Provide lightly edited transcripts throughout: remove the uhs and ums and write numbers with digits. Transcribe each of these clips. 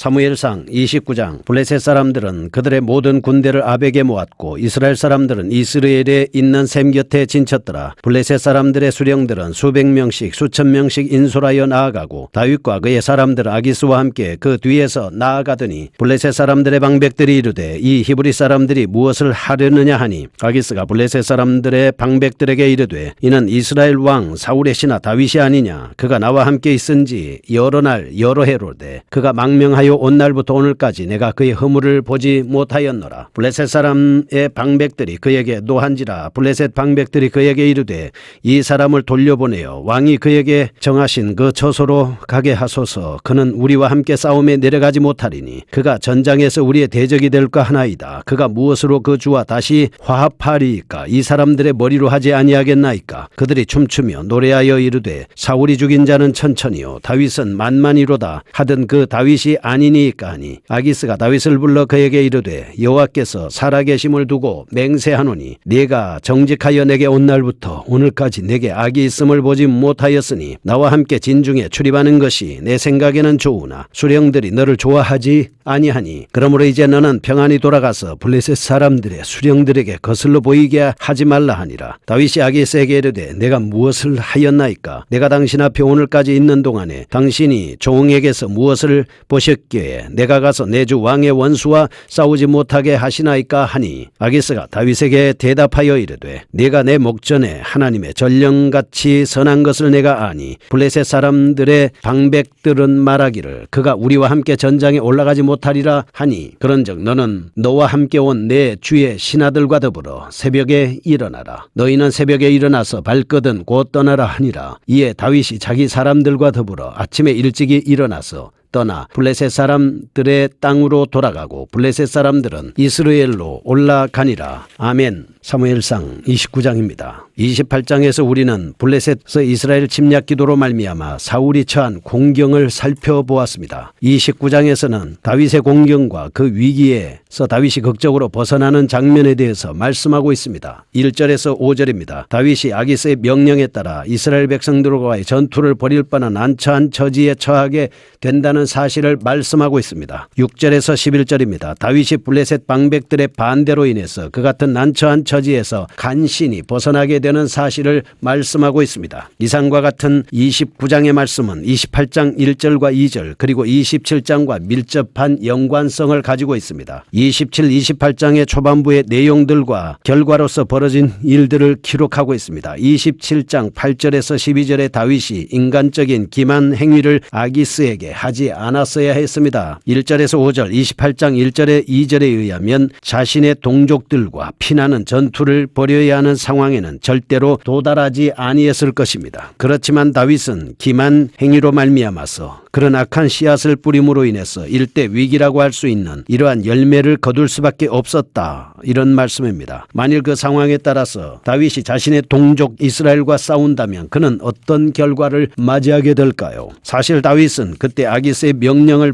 사무엘상 29장. 블레셋 사람들은 그들의 모든 군대를 아벡에 모았고 이스라엘 사람들은 이스라엘에 있는 셈 곁에 진쳤더라. 블레셋 사람들의 수령들은 수백 명씩 수천 명씩 인솔하여 나아가고 다윗과 그의 사람들은 아기스와 함께 그 뒤에서 나아가더니 블레셋 사람들의 방백들이 이르되 이 히브리 사람들이 무엇을 하려느냐 하니 아기스가 블레셋 사람들의 방백들에게 이르되 이는 이스라엘 왕 사울의 신하 다윗이 아니냐. 그가 나와 함께 있은지 여러 날 여러 해로되 그가 망명하여 온 날부터 오늘까지 내가 그의 허물을 보지 못하였노라. 블레셋 사람의 방백들이 그에게 노한지라. 블레셋 방백들이 그에게 이르되 이 사람을 돌려보내어 왕이 그에게 정하신 그 처소로 가게 하소서. 그는 우리와 함께 싸움에 내려가지 못하리니 그가 전장에서 우리의 대적이 될까 하나이다. 그가 무엇으로 그 주와 다시 화합하리이까. 이 사람들의 머리로 하지 아니하겠나이까. 그들이 춤추며 노래하여 이르되 사울이 죽인 자는 천천히요 다윗은 만만이로다 하던 그 다윗이 아니니까 하니 아기스가 다윗을 불러 그에게 이르되 여호와께서 살아계심을 두고 맹세하노니 네가 정직하여 내게 온 날부터 오늘까지 내게 악이 있음을 보지 못하였으니 나와 함께 진중에 출입하는 것이 내 생각에는 좋으나 수령들이 너를 좋아하지 아니하니 그러므로 이제 너는 평안히 돌아가서 블레셋 사람들의 수령들에게 거슬러 보이게 하지 말라 하니라. 다윗이 아기스에게 이르되 내가 무엇을 하였나이까. 내가 당신 앞에 오늘까지 있는 동안에 당신이 종에게서 무엇을 보셨기에 내가 가서 내 주 왕의 원수와 싸우지 못하게 하시나이까 하니 아기스가 다윗에게 대답하여 이르되 네가 내 목전에 하나님의 전령같이 선한 것을 내가 아니 블레셋 사람들의 방백들은 말하기를 그가 우리와 함께 전장에 올라가지 못하리라 하니 그런즉 너는 너와 함께 온 내 주의 신하들과 더불어 새벽에 일어나라. 너희는 새벽에 일어나서 발거든 곧 떠나라 하니라. 이에 다윗이 자기 사람들과 더불어 아침에 일찍이 일어나서 떠나 블레셋 사람들의 땅으로 돌아가고 블레셋 사람들은 이스라엘로 올라가니라. 아멘. 사무엘상 29장입니다. 28장에서 우리는 블레셋에서 이스라엘 침략 기도로 말미암아 사울이 처한 공경을 살펴보았습니다. 29장에서는 다윗의 공경과 그 위기에서 다윗이 극적으로 벗어나는 장면에 대해서 말씀하고 있습니다. 1절에서 5절입니다. 다윗이 아기스의 명령에 따라 이스라엘 백성들과의 전투를 벌일 뻔한 난처한 처지에 처하게 된다는 사실을 말씀하고 있습니다. 6절에서 11절입니다. 다윗이 블레셋 방백들의 반대로 인해서 그 같은 난처한 처지에서 간신히 벗어나게 되는 사실을 말씀하고 있습니다. 이상과 같은 29장의 말씀은 28장 1절과 2절 그리고 27장과 밀접한 연관성을 가지고 있습니다. 27, 28장의 초반부의 내용들과 결과로서 벌어진 일들을 기록하고 있습니다. 27장 8절에서 12절에 다윗이 인간적인 기만 행위를 아기스에게 하지 않았어야 했습니다. 1절에서 5절, 28장 1절에 2절에 의하면 자신의 동족들과 피나는 전투를 벌여야 하는 상황에는 절대로 도달하지 아니했을 것입니다. 그렇지만 다윗은 기만 행위로 말미암아서 그런 악한 씨앗을 뿌림으로 인해서 일대 위기라고 할 수 있는 이러한 열매를 거둘 수밖에 없었다. 이런 말씀입니다. 만일 그 상황에 따라서 다윗이 자신의 동족 이스라엘과 싸운다면 그는 어떤 결과를 맞이하게 될까요? 사실 다윗은 그때 아기스의 명령을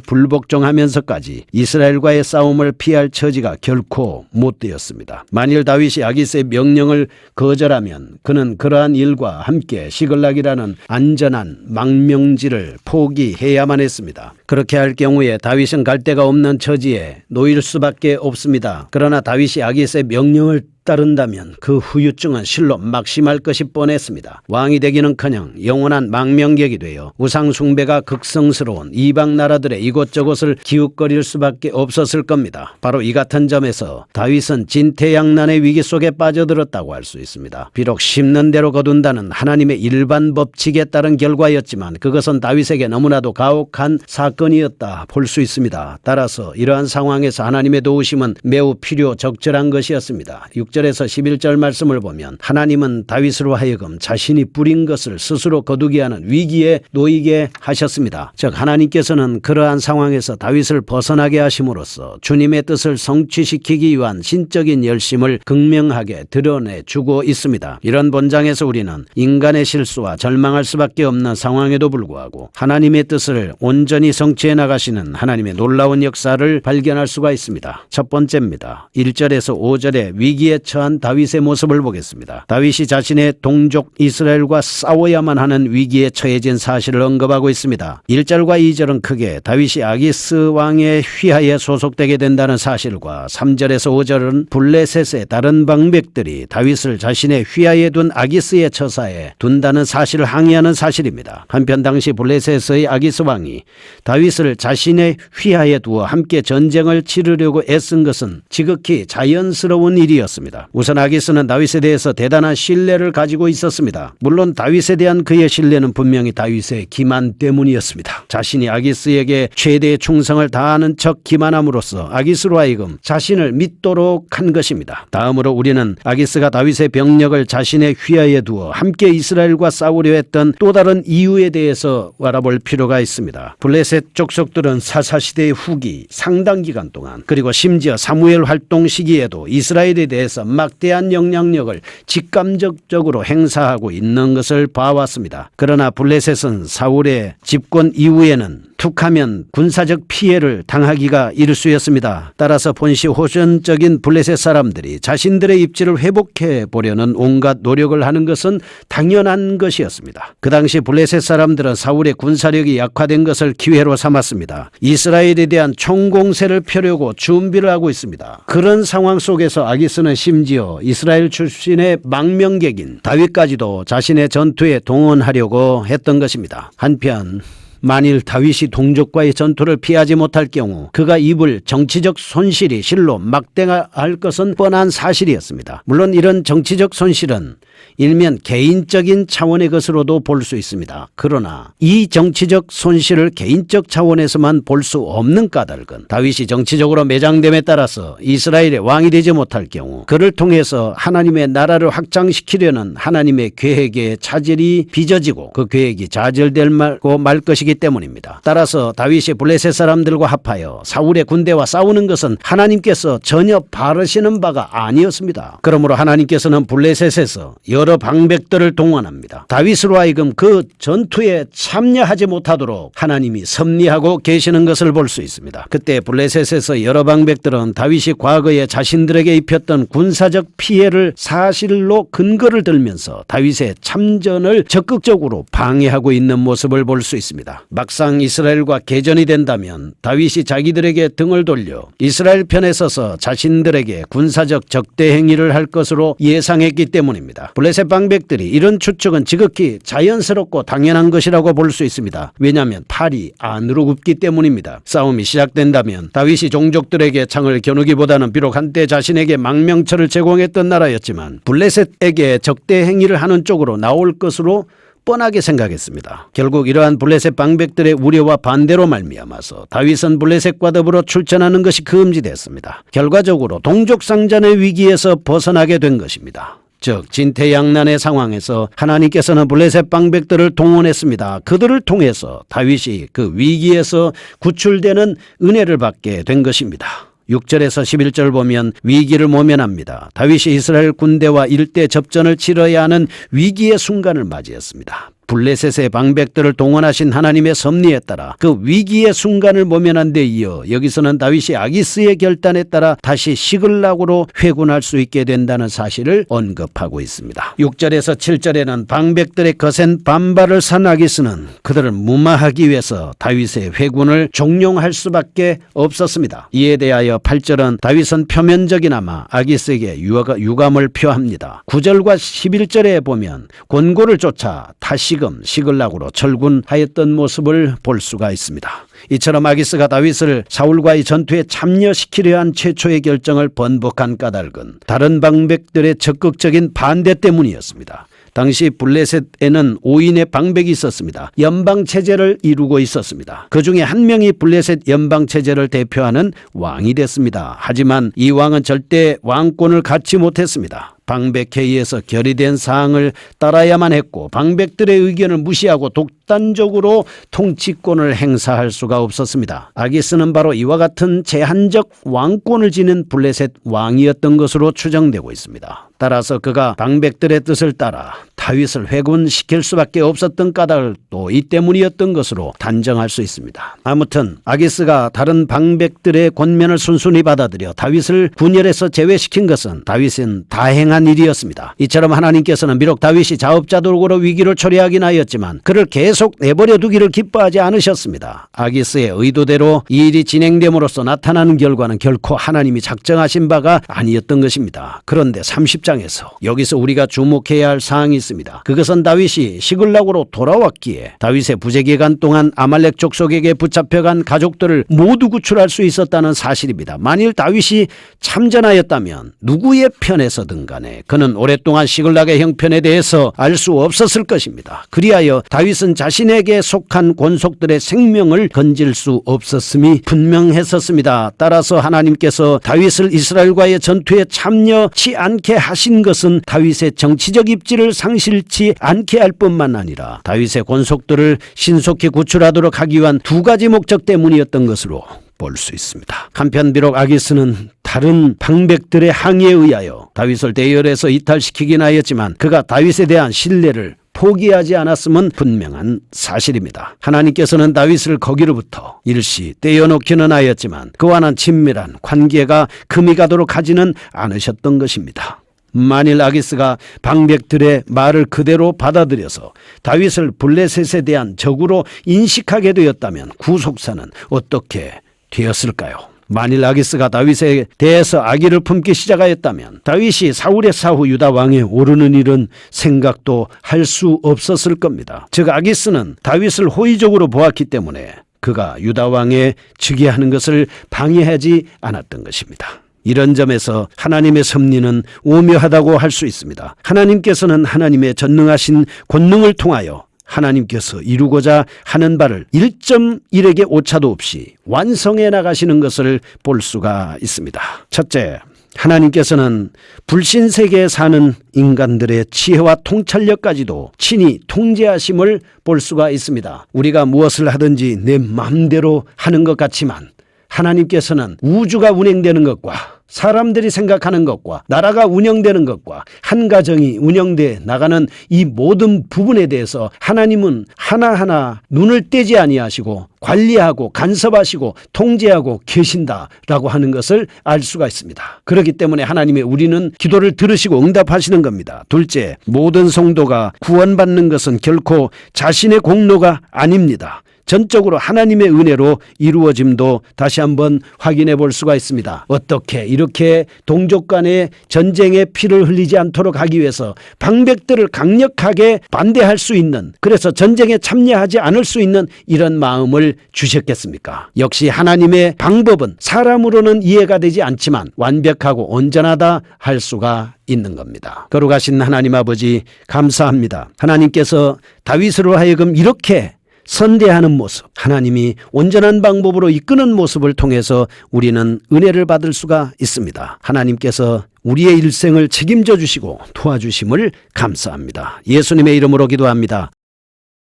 불복종하면서까지 이스라엘과의 싸움을 피할 처지가 결코 못 되었습니다. 만일 다윗이 아기스의 명령을 거절하면 그는 그러한 일과 함께 시글락이라는 안전한 망명지를 포기해야만 했습니다. 그렇게 할 경우에 다윗은 갈 데가 없는 처지에 놓일 수밖에 없습니다. 그러나 다윗이 아기스의 명령을 따른다면 그 후유증은 실로 막심할 것이 뻔했습니다. 왕이 되기는커녕 영원한 망명객이 되어 우상 숭배가 극성스러운 이방 나라들의 이곳저곳을 기웃거릴 수밖에 없었을 겁니다. 바로 이 같은 점에서 다윗은 진퇴양난의 위기 속에 빠져들었다고 할 수 있습니다. 비록 심는 대로 거둔다는 하나님의 일반 법칙에 따른 결과였지만 그것은 다윗에게 너무나도 가혹한 사건이었다 볼 수 있습니다. 따라서 이러한 상황에서 하나님의 도우심은 매우 필요 적절한 것이었습니다. 6절에서 11절 말씀을 보면 하나님은 다윗으로 하여금 자신이 뿌린 것을 스스로 거두게 하는 위기에 놓이게 하셨습니다. 즉 하나님께서는 그러한 상황에서 다윗을 벗어나게 하심으로써 주님의 뜻을 성취시키기 위한 신적인 열심을 극명하게 드러내주고 있습니다. 이런 본장에서 우리는 인간의 실수와 절망할 수밖에 없는 상황에도 불구하고 하나님의 뜻을 온전히 성취해 나가시는 하나님의 놀라운 역사를 발견할 수가 있습니다. 첫 번째입니다. 1절에서 5절의 위기에 위기에 처한 다윗의 모습을 보겠습니다. 다윗이 자신의 동족 이스라엘과 싸워야만 하는 위기에 처해진 사실을 언급하고 있습니다. 1절과 2절은 크게 다윗이 아기스 왕의 휘하에 소속되게 된다는 사실과 3절에서 5절은 블레셋의 다른 방백들이 다윗을 자신의 휘하에 둔 아기스의 처사에 둔다는 사실을 항의하는 사실입니다. 한편 당시 블레셋의 아기스 왕이 다윗을 자신의 휘하에 두어 함께 전쟁을 치르려고 애쓴 것은 지극히 자연스러운 일이었습니다. 우선 아기스는 다윗에 대해서 대단한 신뢰를 가지고 있었습니다. 물론 다윗에 대한 그의 신뢰는 분명히 다윗의 기만 때문이었습니다. 자신이 아기스에게 최대의 충성을 다하는 척 기만함으로써 아기스로 하여금 자신을 믿도록 한 것입니다. 다음으로 우리는 아기스가 다윗의 병력을 자신의 휘하에 두어 함께 이스라엘과 싸우려 했던 또 다른 이유에 대해서 알아볼 필요가 있습니다. 블레셋 족속들은 사사시대의 후기 상당 기간 동안 그리고 심지어 사무엘 활동 시기에도 이스라엘에 대해서 막대한 영향력을 직감적으로 행사하고 있는 것을 봐왔습니다. 그러나 블레셋은 사울의 집권 이후에는 툭하면 군사적 피해를 당하기가 일쑤였습니다. 따라서 본시호전적인 블레셋 사람들이 자신들의 입지를 회복해 보려는 온갖 노력을 하는 것은 당연한 것이었습니다. 그 당시 블레셋 사람들은 사울의 군사력이 약화된 것을 기회로 삼았습니다. 이스라엘에 대한 총공세를 펴려고 준비를 하고 있습니다. 그런 상황 속에서 아기스는 심지어 이스라엘 출신의 망명객인 다윗까지도 자신의 전투에 동원하려고 했던 것입니다. 한편 만일 다윗이 동족과의 전투를 피하지 못할 경우 그가 입을 정치적 손실이 실로 막대할 것은 뻔한 사실이었습니다. 물론 이런 정치적 손실은 일면 개인적인 차원의 것으로도 볼 수 있습니다. 그러나 이 정치적 손실을 개인적 차원에서만 볼 수 없는 까닭은 다윗이 정치적으로 매장됨에 따라서 이스라엘의 왕이 되지 못할 경우 그를 통해서 하나님의 나라를 확장시키려는 하나님의 계획의 차질이 빚어지고 그 계획이 좌절될 말 것이기 때문입니다. 따라서 다윗이 블레셋 사람들과 합하여 사울의 군대와 싸우는 것은 하나님께서 전혀 바라시는 바가 아니었습니다. 그러므로 하나님께서는 블레셋에서 여러 방백들을 동원합니다. 다윗으로 하여금 그 전투에 참여하지 못하도록 하나님이 섭리하고 계시는 것을 볼 수 있습니다. 그때 블레셋에서 여러 방백들은 다윗이 과거에 자신들에게 입혔던 군사적 피해를 사실로 근거를 들면서 다윗의 참전을 적극적으로 방해하고 있는 모습을 볼 수 있습니다. 막상 이스라엘과 개전이 된다면 다윗이 자기들에게 등을 돌려 이스라엘 편에 서서 자신들에게 군사적 적대 행위를 할 것으로 예상했기 때문입니다. 블레셋 방백들이 이런 추측은 지극히 자연스럽고 당연한 것이라고 볼 수 있습니다. 왜냐하면 팔이 안으로 굽기 때문입니다. 싸움이 시작된다면 다윗이 종족들에게 창을 겨누기보다는 비록 한때 자신에게 망명처를 제공했던 나라였지만 블레셋에게 적대 행위를 하는 쪽으로 나올 것으로 뻔하게 생각했습니다. 결국 이러한 블레셋 방백들의 우려와 반대로 말미암아서 다윗은 블레셋과 더불어 출전하는 것이 금지됐습니다. 결과적으로 동족상잔의 위기에서 벗어나게 된 것입니다. 즉 진퇴양난의 상황에서 하나님께서는 블레셋 방백들을 동원했습니다. 그들을 통해서 다윗이 그 위기에서 구출되는 은혜를 받게 된 것입니다. 6절에서 11절 보면 위기를 모면합니다. 다윗이 이스라엘 군대와 일대 접전을 치러야 하는 위기의 순간을 맞이했습니다. 블레셋의 방백들을 동원하신 하나님의 섭리에 따라 그 위기의 순간을 모면한 데 이어 여기서는 다윗이 아기스의 결단에 따라 다시 시글락으로 회군할 수 있게 된다는 사실을 언급하고 있습니다. 6절에서 7절에는 방백들의 거센 반발을 산 아기스는 그들을 무마하기 위해서 다윗의 회군을 종용할 수밖에 없었습니다. 이에 대하여 8절은 다윗은 표면적이나마 아기스에게 유감을 표합니다. 9절과 11절에 보면 권고를 쫓아 다시금 시글락으로 철군하였던 모습을 볼 수가 있습니다. 이처럼 아기스가 다윗을 사울과의 전투에 참여시키려 한 최초의 결정을 번복한 까닭은 다른 방백들의 적극적인 반대 때문이었습니다. 당시 블레셋에는 5인의 방백이 있었습니다. 연방체제를 이루고 있었습니다. 그 중에 한 명이 블레셋 연방체제를 대표하는 왕이 됐습니다. 하지만 이 왕은 절대 왕권을 갖지 못했습니다. 방백회의에서 결의된 사항을 따라야만 했고 방백들의 의견을 무시하고 독단적으로 통치권을 행사할 수가 없었습니다. 아기스는 바로 이와 같은 제한적 왕권을 지닌 블레셋 왕이었던 것으로 추정되고 있습니다. 따라서 그가 방백들의 뜻을 따라 다윗을 회군시킬 수밖에 없었던 까닭을 또 이 때문이었던 것으로 단정할 수 있습니다. 아무튼 아기스가 다른 방백들의 권면을 순순히 받아들여 다윗을 분열해서 제외시킨 것은 다윗은 다행한 일이었습니다. 이처럼 하나님께서는 비록 다윗이 자업자득으로 위기를 초래하긴 하였지만 그를 계속 내버려 두기를 기뻐하지 않으셨습니다. 아기스의 의도대로 이 일이 진행됨으로써 나타나는 결과는 결코 하나님이 작정하신 바가 아니었던 것입니다. 그런데 30장에서 여기서 우리가 주목해야 할 사항이 있습니다. 그것은 다윗이 시글락으로 돌아왔기에 다윗의 부재 기간 동안 아말렉 족속에게 붙잡혀간 가족들을 모두 구출할 수 있었다는 사실입니다. 만일 다윗이 참전하였다면 누구의 편에 서든 간에 그는 오랫동안 시글락의 형편에 대해서 알 수 없었을 것입니다. 그리하여 다윗은 자신에게 속한 권속들의 생명을 건질 수 없었음이 분명했었습니다. 따라서 하나님께서 다윗을 이스라엘과의 전투에 참여치 않게 하신 것은 다윗의 정치적 입지를 상실치 않게 할 뿐만 아니라 다윗의 권속들을 신속히 구출하도록 하기 위한 두 가지 목적 때문이었던 것으로 볼 수 있습니다. 한편 비록 아기스는 다른 방백들의 항의에 의하여 다윗을 대열에서 이탈시키긴 하였지만 그가 다윗에 대한 신뢰를 포기하지 않았음은 분명한 사실입니다. 하나님께서는 다윗을 거기로부터 일시 떼어놓기는 하였지만 그와는 친밀한 관계가 금이 가도록 하지는 않으셨던 것입니다. 만일 아기스가 방백들의 말을 그대로 받아들여서 다윗을 블레셋에 대한 적으로 인식하게 되었다면 구속사는 어떻게 되었을까요? 만일 아기스가 다윗에 대해서 악의를 품기 시작하였다면 다윗이 사울의 사후 유다 왕에 오르는 일은 생각도 할 수 없었을 겁니다. 즉 아기스는 다윗을 호의적으로 보았기 때문에 그가 유다 왕에 즉위하는 것을 방해하지 않았던 것입니다. 이런 점에서 하나님의 섭리는 오묘하다고 할 수 있습니다. 하나님께서는 하나님의 전능하신 권능을 통하여 하나님께서 이루고자 하는 바를 1.1에게 오차도 없이 완성해 나가시는 것을 볼 수가 있습니다. 첫째, 하나님께서는 불신세계에 사는 인간들의 지혜와 통찰력까지도 친히 통제하심을 볼 수가 있습니다. 우리가 무엇을 하든지 내 마음대로 하는 것 같지만 하나님께서는 우주가 운행되는 것과 사람들이 생각하는 것과 나라가 운영되는 것과 한 가정이 운영돼 나가는 이 모든 부분에 대해서 하나님은 하나하나 눈을 떼지 아니하시고 관리하고 간섭하시고 통제하고 계신다라고 하는 것을 알 수가 있습니다. 그렇기 때문에 하나님의 우리는 기도를 들으시고 응답하시는 겁니다. 둘째, 모든 성도가 구원받는 것은 결코 자신의 공로가 아닙니다. 전적으로 하나님의 은혜로 이루어짐도 다시 한번 확인해 볼 수가 있습니다. 어떻게 이렇게 동족 간의 전쟁에 피를 흘리지 않도록 하기 위해서 방백들을 강력하게 반대할 수 있는, 그래서 전쟁에 참여하지 않을 수 있는 이런 마음을 주셨겠습니까? 역시 하나님의 방법은 사람으로는 이해가 되지 않지만 완벽하고 온전하다 할 수가 있는 겁니다. 거룩하신 하나님 아버지 감사합니다. 하나님께서 다윗으로 하여금 이렇게 선대하는 모습, 하나님이 온전한 방법으로 이끄는 모습을 통해서 우리는 은혜를 받을 수가 있습니다. 하나님께서 우리의 일생을 책임져 주시고 도와주심을 감사합니다. 예수님의 이름으로 기도합니다.